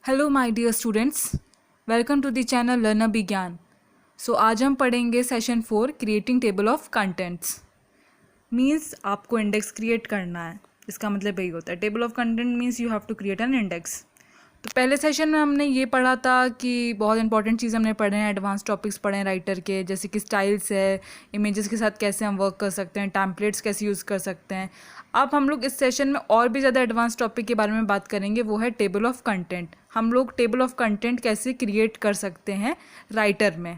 Hello my dear students, welcome to the channel learner Vigyan. So आज हम पढ़ेंगे session 4 creating table of contents. Means आपको index create करना है। इसका मतलब यही होता है, table of content means you have to create an index. तो पहले सेशन में हमने ये पढ़ा था कि बहुत इंपॉर्टेंट चीज़ हमने पढ़े हैं, एडवांस टॉपिक्स पढ़े हैं राइटर के, जैसे कि स्टाइल्स है, इमेजेस के साथ कैसे हम वर्क कर सकते हैं, टैम्पलेट्स कैसे यूज़ कर सकते हैं। अब हम लोग इस सेशन में और भी ज़्यादा एडवांस टॉपिक के बारे में बात करेंगे, वो है टेबल ऑफ कंटेंट। हम लोग टेबल ऑफ कंटेंट कैसे क्रिएट कर सकते हैं राइटर में।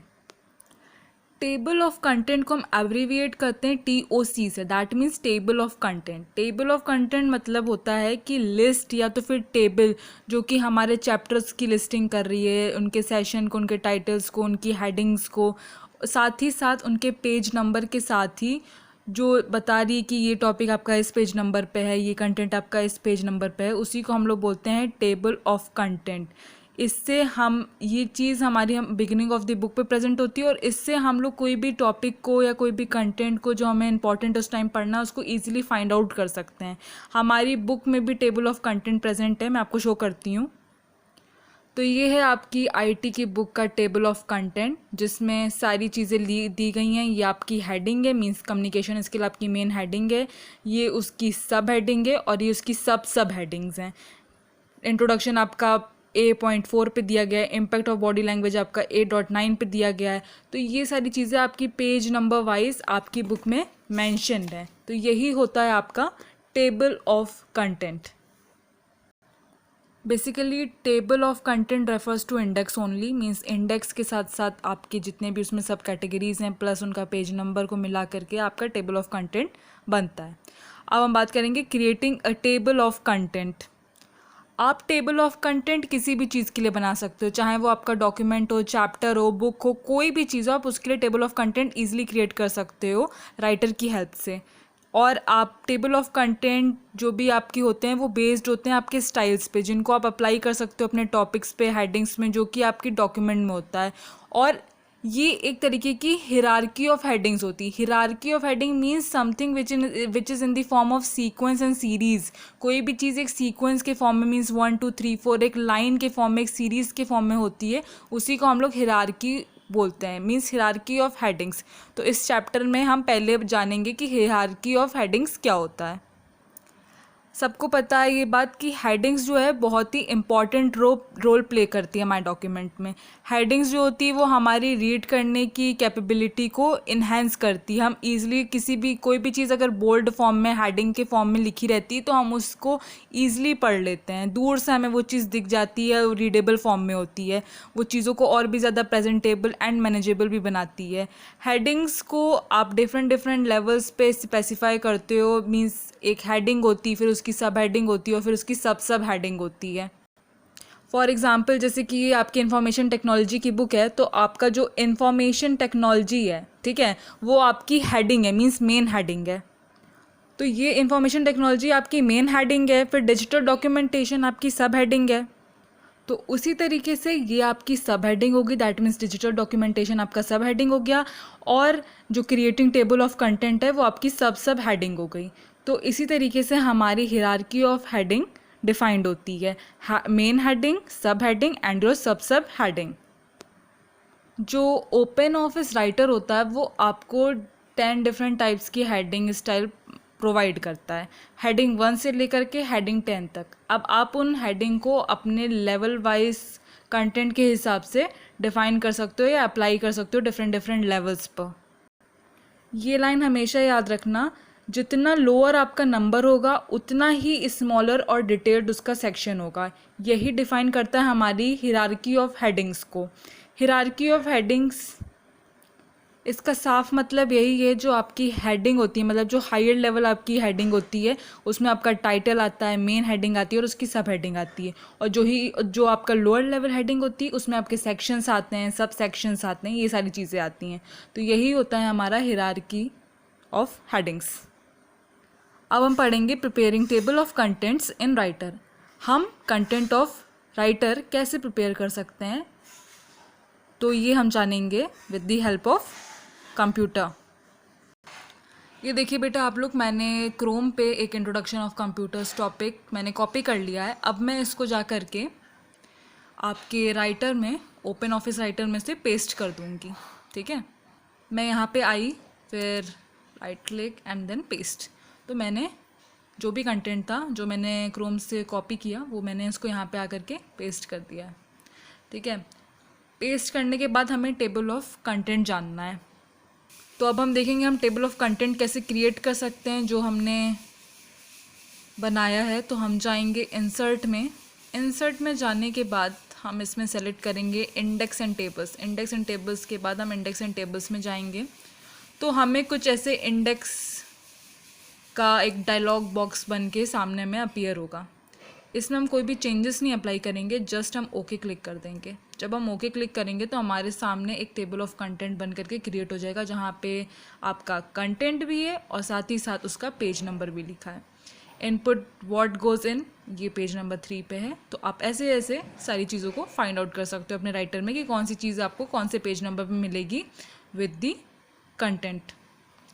टेबल ऑफ कंटेंट को हम एब्रीविएट करते हैं TOC से, that means table of content. Table of content मतलब होता है कि लिस्ट या तो फिर टेबल जो कि हमारे चैप्टर्स की लिस्टिंग कर रही है, उनके सेशन को, उनके टाइटल्स को, उनकी हेडिंग्स को, साथ ही साथ उनके पेज नंबर के साथ ही जो बता रही है कि ये टॉपिक आपका इस पेज नंबर पे है, ये कंटेंट आपका इस पेज नंबर पे है, उसी को हम लोग बोलते हैं टेबल ऑफ कंटेंट। इससे हम ये चीज़ हमारी हम बिगिनिंग ऑफ द बुक पे प्रेजेंट होती है और इससे हम लोग कोई भी टॉपिक को या कोई भी कंटेंट को जो हमें इंपॉर्टेंट उस टाइम पढ़ना है उसको ईजिली फाइंड आउट कर सकते हैं। हमारी बुक में भी टेबल ऑफ कंटेंट प्रेजेंट है, मैं आपको शो करती हूँ। तो ये है आपकी IT की बुक का टेबल ऑफ कंटेंट, जिसमें सारी चीज़ें दी गई हैं। ये आपकी हेडिंग है, मीन्स कम्युनिकेशन स्किल आपकी मेन हेडिंग है, ये उसकी सब हेडिंग है और ये उसकी सब हेडिंग्स हैं। इंट्रोडक्शन आपका A.4 पे दिया गया है, इम्पैक्ट ऑफ बॉडी लैंग्वेज आपका A.9 पे दिया गया है। तो ये सारी चीज़ें आपकी पेज नंबर वाइज आपकी बुक में मैंशनड है। तो यही होता है आपका table of content. Basically table of content refers to index only, means index के साथ साथ आपके जितने भी उसमें सब कैटेगरीज हैं प्लस उनका पेज नंबर को मिला करके आपका टेबल ऑफ कंटेंट बनता है। अब हम बात करेंगे creating a table of content. आप टेबल ऑफ कंटेंट किसी भी चीज़ के लिए बना सकते हो, चाहे वो आपका डॉक्यूमेंट हो, चैप्टर हो, बुक हो, कोई भी चीज़ हो, आप उसके लिए table of content easily create कर सकते हो राइटर की हेल्प से। और आप टेबल ऑफ कंटेंट जो भी आपकी होते हैं वो बेस्ड होते हैं आपके स्टाइल्स पे, जिनको आप अप्लाई कर सकते हो अपने टॉपिक्स पे, हेडिंग्स में, जो कि आपकी डॉक्यूमेंट में होता है। और ये एक तरीके की हिरार्की ऑफ हेडिंग्स होती है। Hierarchy of heading means something which is in the form of sequence and series. कोई भी चीज़ एक सीक्वेंस के फॉर्म में, मीन्स 1 2 3 4 एक लाइन के फॉर्म में, एक सीरीज़ के फॉर्म में होती है, उसी को हम लोग हिरार्की बोलते हैं, मीन्स हिरार्की ऑफ हेडिंग्स। तो इस चैप्टर में हम पहले जानेंगे कि हिरार्की ऑफ हेडिंग्स क्या होता है। सबको पता है ये बात कि हेडिंग्स जो है बहुत ही इंपॉर्टेंट रोल प्ले करती है हमारे डॉक्यूमेंट में। हेडिंग्स जो होती है वो हमारी रीड करने की कैपेबिलिटी को इन्हेंस करती है। हम ईज़िली किसी भी कोई भी चीज़ अगर बोल्ड फॉर्म में, हेडिंग के फॉर्म में लिखी रहती है तो हम उसको ईज़िली पढ़ लेते हैं, दूर से हमें वो चीज़ दिख जाती है, रीडेबल फॉर्म में होती है। वो चीज़ों को और भी ज़्यादा प्रेजेंटेबल एंड मैनेजेबल भी बनाती है। हेडिंग्स को आप डिफरेंट लेवल्स पे स्पेसिफाई करते हो, मीन्स एक हेडिंग होती है, फिर उसकी सब हेडिंग होती है और फिर उसकी सब हेडिंग होती है। फॉर एग्जाम्पल जैसे कि ये आपकी इंफॉर्मेशन टेक्नोलॉजी की बुक है, तो आपका जो इंफॉर्मेशन टेक्नोलॉजी है, ठीक है, वो आपकी हेडिंग है, मीन्स मेन हेडिंग है। तो ये इंफॉर्मेशन टेक्नोलॉजी आपकी मेन हेडिंग है, फिर डिजिटल डॉक्यूमेंटेशन आपकी सब हेडिंग है। तो उसी तरीके से ये आपकी सब हेडिंग होगी, दैट मीन्स डिजिटल डॉक्यूमेंटेशन आपका सब हेडिंग हो गया, और जो क्रिएटिंग टेबल ऑफ कंटेंट है वो आपकी सब हेडिंग हो गई। तो इसी तरीके से हमारी हिरार्की ऑफ हेडिंग डिफाइंड होती है, मेन हेडिंग, सब हेडिंग एंड योर सब हेडिंग। जो ओपन ऑफिस राइटर होता है वो आपको 10 डिफरेंट टाइप्स की हेडिंग स्टाइल प्रोवाइड करता है, हेडिंग 1 से लेकर के हेडिंग 10 तक। अब आप उन हेडिंग को अपने लेवल वाइज कंटेंट के हिसाब से डिफाइन कर सकते हो या अप्लाई कर सकते हो डिफरेंट लेवल्स पर। ये लाइन हमेशा याद रखना, जितना लोअर आपका नंबर होगा उतना ही स्मॉलर और डिटेल्ड उसका सेक्शन होगा। यही डिफाइन करता है हमारी हिरार्की ऑफ हेडिंग्स को। हिरार्की ऑफ हेडिंग्स, इसका साफ मतलब यही है, जो आपकी हेडिंग होती है, मतलब जो हायर लेवल आपकी हेडिंग होती है उसमें आपका टाइटल आता है, मेन हेडिंग आती है और उसकी सब हेडिंग आती है। और जो आपका लोअर लेवल हेडिंग होती है उसमें आपके सेक्शंस आते हैं, सब सेक्शंस आते हैं, ये सारी चीज़ें आती हैं। तो यही होता है हमारा हिरार्की ऑफ हेडिंग्स। अब हम पढ़ेंगे preparing table of contents in writer. हम कंटेंट ऑफ राइटर कैसे प्रिपेयर कर सकते हैं, तो ये हम जानेंगे with the help of computer. ये देखिए बेटा आप लोग, मैंने क्रोम पे एक इंट्रोडक्शन ऑफ कंप्यूटर्स टॉपिक मैंने कॉपी कर लिया है। अब मैं इसको जा कर के आपके राइटर में, ओपन ऑफिस राइटर में से पेस्ट कर दूँगी। ठीक है, मैं यहाँ पे आई, फिर right click and then paste. तो मैंने जो भी कंटेंट था जो मैंने क्रोम से कॉपी किया वो मैंने इसको यहाँ पे आकर के पेस्ट कर दिया है। ठीक है, पेस्ट करने के बाद हमें टेबल ऑफ कंटेंट जानना है। तो अब हम देखेंगे हम टेबल ऑफ कंटेंट कैसे क्रिएट कर सकते हैं जो हमने बनाया है। तो हम जाएंगे इंसर्ट में। इंसर्ट में जाने के बाद हम इसमें सेलेक्ट करेंगे index and tables. Index and tables के बाद हम इंडेक्स एंड टेबल्स में जाएंगे तो हमें कुछ ऐसे इंडेक्स का एक डायलॉग बॉक्स बन के सामने में अपीयर होगा। इसमें हम कोई भी चेंजेस नहीं अप्लाई करेंगे, जस्ट हम ओके क्लिक कर देंगे। जब हम ओके क्लिक करेंगे तो हमारे सामने एक टेबल ऑफ कंटेंट बन करके क्रिएट हो जाएगा जहाँ पे आपका कंटेंट भी है और साथ ही साथ उसका पेज नंबर भी लिखा है। इनपुट व्हाट गोज़ इन, ये पेज नंबर 3 पे है। तो आप ऐसे ऐसे सारी चीज़ों को फाइंड आउट कर सकते हो अपने राइटर में कि कौन सी चीज़ आपको कौन से पेज नंबर पे मिलेगी विद दी कंटेंट।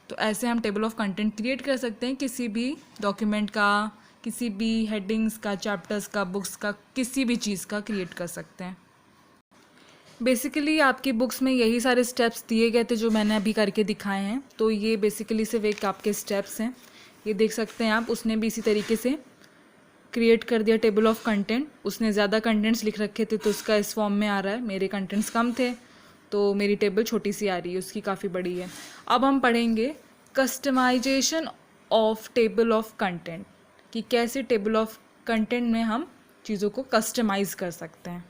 तो ऐसे हम टेबल ऑफ कंटेंट क्रिएट कर सकते हैं किसी भी डॉक्यूमेंट का, किसी भी हेडिंग्स का, चैप्टर्स का, बुक्स का, किसी भी चीज़ का क्रिएट कर सकते हैं। बेसिकली आपकी बुक्स में यही सारे स्टेप्स दिए गए थे जो मैंने अभी करके दिखाए हैं। तो ये बेसिकली सिर्फ एक आपके स्टेप्स हैं, ये देख सकते हैं आप। उसने भी इसी तरीके से क्रिएट कर दिया टेबल ऑफ कंटेंट। उसने ज़्यादा कंटेंट्स लिख रखे थे तो उसका इस फॉर्म में आ रहा है। मेरे कंटेंट्स कम थे तो मेरी टेबल छोटी सी आ रही है, उसकी काफ़ी बड़ी है। अब हम पढ़ेंगे customization of table of content, कि कैसे टेबल ऑफ कंटेंट में हम चीज़ों को कस्टमाइज़ कर सकते हैं।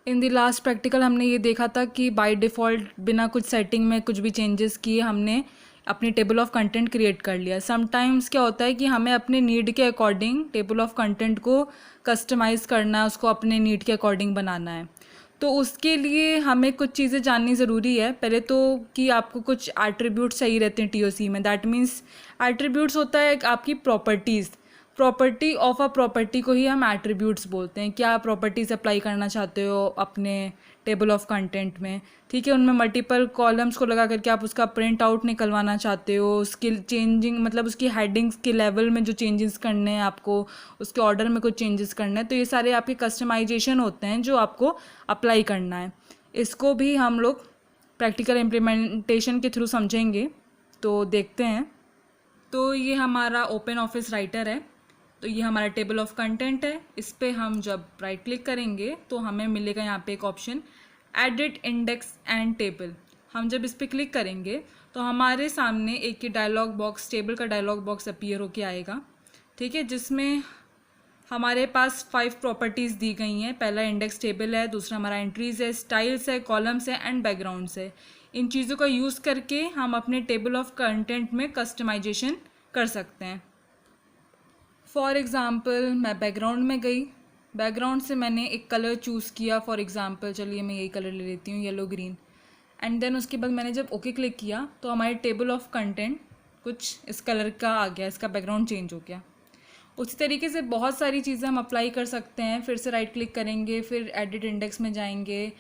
इन द लास्ट प्रैक्टिकल हमने ये देखा था कि बाय डिफ़ॉल्ट बिना कुछ सेटिंग में कुछ भी चेंजेस किए हमने अपनी टेबल ऑफ कंटेंट क्रिएट कर लिया। समटाइम्स क्या होता है कि हमें अपने नीड के अकॉर्डिंग टेबल ऑफ कंटेंट को कस्टमाइज़ करना है, उसको अपने नीड के अकॉर्डिंग बनाना है। तो उसके लिए हमें कुछ चीज़ें जाननी ज़रूरी है। पहले तो कि आपको कुछ एट्रीब्यूट्स चाहिए रहते हैं टीओसी में। दैट मीन्स एट्रीब्यूट्स होता है आपकी properties. Property of a property को ही हम एट्रीब्यूट्स बोलते हैं। क्या प्रॉपर्टीज़ अप्लाई करना चाहते हो अपने टेबल ऑफ कंटेंट में, ठीक है। उनमें मल्टीपल कॉलम्स को लगा करके आप उसका प्रिंट आउट निकलवाना चाहते हो, उसकी चेंजिंग मतलब उसकी हेडिंग्स के लेवल में जो चेंजेस करने हैं आपको, उसके ऑर्डर में कुछ चेंजेस करने हैं, तो ये सारे आपके कस्टमाइजेशन होते हैं जो आपको अप्लाई करना है। इसको भी हम लोग प्रैक्टिकल इम्प्लीमेंटेशन के थ्रू समझेंगे। तो देखते हैं। तो ये हमारा ओपन ऑफिस राइटर है। तो ये हमारा टेबल ऑफ कंटेंट है। इस पर हम जब राइट क्लिक करेंगे तो हमें मिलेगा यहाँ पे एक option edit index and table. हम जब इस पर क्लिक करेंगे तो हमारे सामने एक डायलॉग बॉक्स, टेबल का डायलॉग बॉक्स अपीयर होके आएगा, ठीक है, जिसमें हमारे पास 5 प्रॉपर्टीज़ दी गई हैं। पहला इंडेक्स टेबल है, दूसरा हमारा एंट्रीज़ है, स्टाइल्स है, कॉलम्स है एंड बैकग्राउंड्स है। इन चीज़ों का यूज़ करके हम अपने टेबल ऑफ कंटेंट में कस्टमाइजेशन कर सकते हैं। फॉर एग्ज़ाम्पल मैं बैकग्राउंड में गई, बैकग्राउंड से मैंने एक कलर चूज़ किया। फॉर एग्ज़ाम्पल चलिए मैं यही कलर ले लेती हूँ, येलो ग्रीन। एंड देन उसके बाद मैंने जब ओके क्लिक किया तो हमारे टेबल ऑफ कंटेंट कुछ इस कलर का आ गया, इसका बैकग्राउंड चेंज हो गया। उसी तरीके से बहुत सारी चीज़ें हम अप्लाई कर सकते हैं। फिर से राइट क्लिक करेंगे, फिर एडिट इंडेक्स में जाएंगे,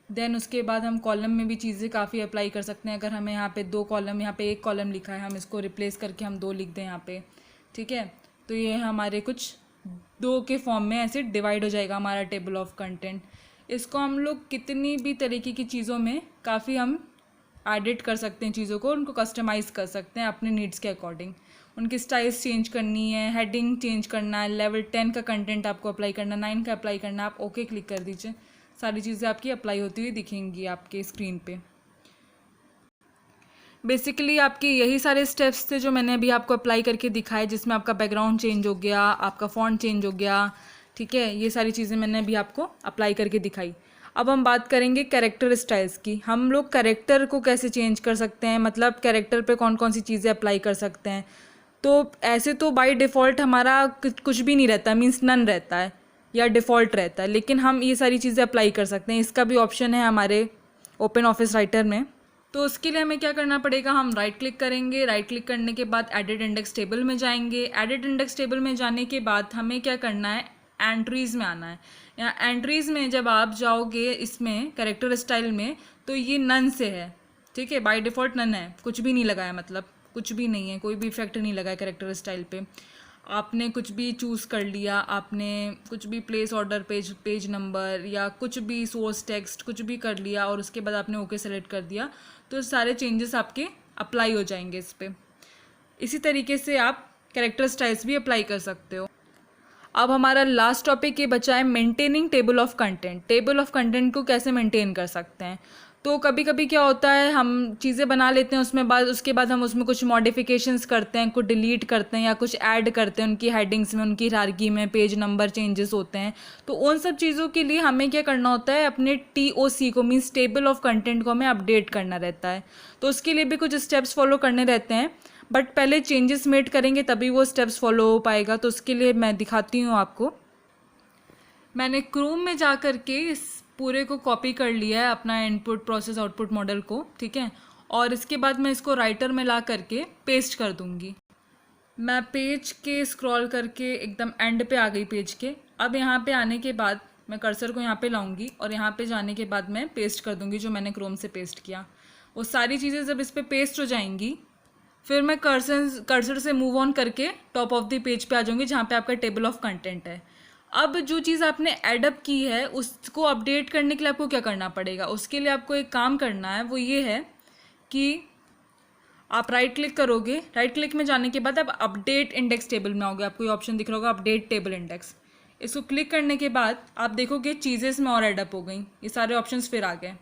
देन उसके बाद हम कॉलम में भी चीज़ें काफ़ी अप्लाई कर सकते हैं। अगर हमें यहाँ पे 2 कॉलम, यहाँ पे 1 कॉलम लिखा है, हम इसको रिप्लेस करके हम 2 लिख दें यहाँ पे, ठीक है। तो ये हमारे कुछ 2 के फॉर्म में ऐसे डिवाइड हो जाएगा हमारा टेबल ऑफ कंटेंट। इसको हम लोग कितनी भी तरीके की चीज़ों में काफ़ी हम एडिट कर सकते हैं, चीज़ों को उनको कस्टमाइज़ कर सकते हैं अपने नीड्स के अकॉर्डिंग। उनकी स्टाइल्स चेंज करनी है, हेडिंग चेंज करना है, लेवल 10 का कंटेंट आपको अप्लाई करना, 9 का अप्लाई करना, आप ओके क्लिक कर दीजिए, सारी चीज़ें आपकी अप्लाई होती हुई दिखेंगी आपके स्क्रीन पे। बेसिकली आपके यही सारे स्टेप्स थे जो मैंने अभी आपको अप्लाई करके दिखाए, जिसमें आपका बैकग्राउंड चेंज हो गया, आपका फॉन्ट चेंज हो गया, ठीक है। ये सारी चीज़ें मैंने अभी आपको अप्लाई करके दिखाई। अब हम बात करेंगे कैरेक्टर स्टाइल्स की। हम लोग कैरेक्टर को कैसे चेंज कर सकते हैं, मतलब कैरेक्टर पे कौन कौन सी चीज़ें अप्लाई कर सकते हैं। तो ऐसे तो बाय डिफ़ॉल्ट हमारा कुछ भी नहीं रहता, मीन्स नन रहता है या डिफ़ॉल्ट रहता है, लेकिन हम ये सारी चीज़ें अप्लाई कर सकते हैं। इसका भी ऑप्शन है हमारे ओपन ऑफिस राइटर में। तो उसके लिए हमें क्या करना पड़ेगा, हम राइट क्लिक करेंगे, राइट क्लिक करने के बाद एडिट इंडेक्स टेबल में जाएंगे। एडिट इंडेक्स टेबल में जाने के बाद हमें क्या करना है, एंट्रीज़ में आना है। या एंट्रीज़ में जब आप जाओगे इसमें कैरेक्टर स्टाइल में, तो ये नन से है, ठीक है, बाय डिफ़ॉल्ट नन है, कुछ भी नहीं लगा है, मतलब कुछ भी नहीं है, कोई भी इफेक्ट नहीं लगा है कैरेक्टर स्टाइल पे। आपने कुछ भी चूज़ कर लिया, आपने कुछ भी प्लेस ऑर्डर पेज नंबर या कुछ भी सोर्स टेक्स्ट कुछ भी कर लिया और उसके बाद आपने ओके सेलेक्ट कर दिया, तो सारे चेंजेस आपके अप्लाई हो जाएंगे इस पर। इसी तरीके से आप कैरेक्टर स्टाइल्स भी अप्लाई कर सकते हो। अब हमारा लास्ट टॉपिक ये बचा है maintaining table of content. Table of content को कैसे मेंटेन कर सकते हैं। तो कभी कभी क्या होता है, हम चीज़ें बना लेते हैं उसके बाद हम उसमें कुछ मॉडिफिकेशंस करते हैं, कुछ डिलीट करते हैं या कुछ ऐड करते हैं उनकी हेडिंग्स में, उनकी हायरार्की में, पेज नंबर चेंजेस होते हैं। तो उन सब चीज़ों के लिए हमें क्या करना होता है, अपने TOC को मीन्स टेबल ऑफ कंटेंट को हमें अपडेट करना रहता है। तो उसके लिए भी कुछ स्टेप्स फॉलो करने रहते हैं, बट पहले चेंजेस मेड करेंगे तभी वो स्टेप्स फॉलो हो पाएगा। तो उसके लिए मैं दिखाती हूँ आपको। मैंने क्रोम में जा कर के इस पूरे को कॉपी कर लिया है, अपना इनपुट प्रोसेस आउटपुट मॉडल को, ठीक है। और इसके बाद मैं इसको राइटर में ला करके पेस्ट कर दूँगी। मैं पेज के स्क्रॉल करके एकदम एंड पे आ गई पेज के। अब यहाँ पे आने के बाद मैं कर्सर को यहाँ पे लाऊंगी और यहाँ पे जाने के बाद मैं पेस्ट कर दूँगी जो मैंने क्रोम से पेस्ट किया। वो सारी चीज़ें जब इस पर पेस्ट हो जाएंगी, फिर मैं कर्सर से मूव ऑन करके टॉप ऑफ द पेज पे आ जाऊंगी जहाँ पे आपका टेबल ऑफ कंटेंट है। अब जो चीज़ आपने एडअप की है उसको अपडेट करने के लिए आपको क्या करना पड़ेगा, उसके लिए आपको एक काम करना है। वो ये है कि आप राइट क्लिक करोगे, राइट क्लिक में जाने के बाद आप अपडेट इंडेक्स टेबल में आओगे। आपको ये ऑप्शन दिख रहा होगा अपडेट टेबल इंडेक्स। इसको क्लिक करने के बाद आप देखोगे चीज़ें में और एडअप हो गई, ये सारे ऑप्शंस फिर आ गए,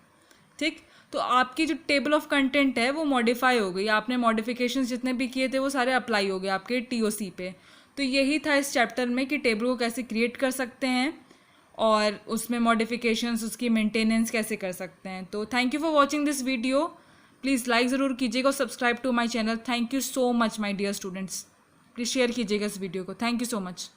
ठीक। तो आपकी जो टेबल ऑफ कंटेंट है वो मॉडिफाई हो गई। आपने मॉडिफिकेशंस जितने भी किए थे वो सारे अप्लाई हो गए आपके TOC पे। तो यही था इस चैप्टर में कि टेबल को कैसे क्रिएट कर सकते हैं और उसमें मॉडिफिकेशंस, उसकी मेंटेनेंस कैसे कर सकते हैं। तो thank you for watching this video. Please like ज़रूर कीजिएगा और subscribe to my channel. Thank you so much my dear students. Please share कीजिएगा इस वीडियो को। Thank you so much.